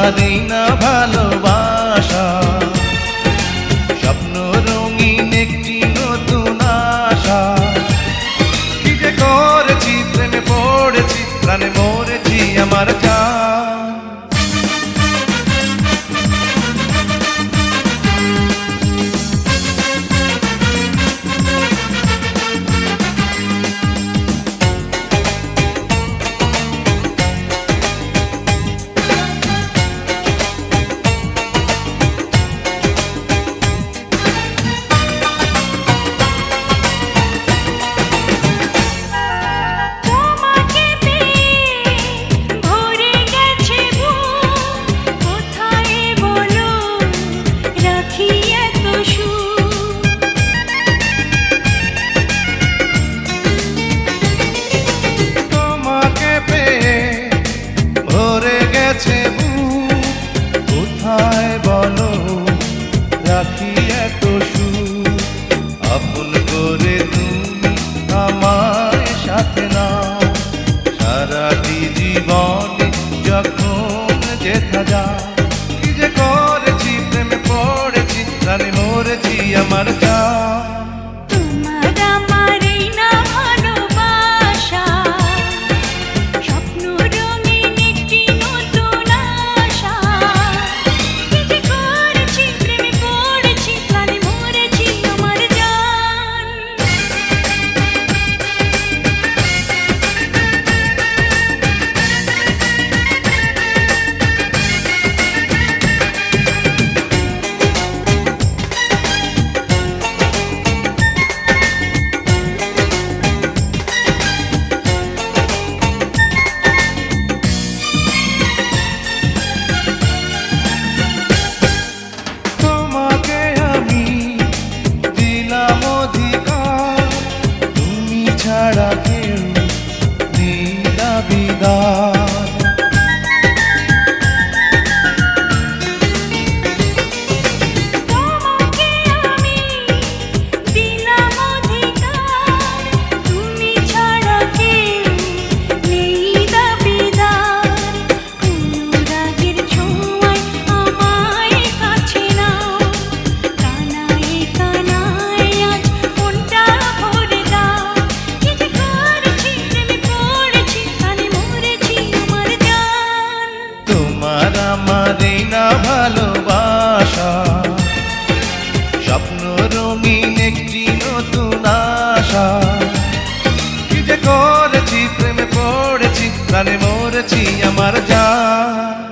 আমার এই না ভালোবাসা, স্বপ্ন রঙিন একটি নতুন আশা। কি যে করেছি, প্রেমে পড়েছি, প্রাণে মরেছি আমার জান। কোথায় বলো রাখি এত সুখ, আপন করে তুমি আমায় সাথে নাও, সারাটি জীবনে যখন যেথা যাও। কি যে করেছি, প্রেমে পড়েছি, প্রাণে মরেছি আমার জান। ছাড়া কেউ দিলা বিদায়, তোমাকে আমি দিলাম অধিকার, তুমি ছাড়া কেউ নেই দাবিদার। অনুরাগের ছোঁয়ায় আমায় কাছে নাও, কানায় কানায় আজ মনটা ভরে দাও। তোমার আমার এই না ভালোবাসা, স্বপ্ন রঙিন একটি নতুন আশা। কি যে করেছি, প্রেমে পড়েছি, প্রাণে মরেছি আমার জান।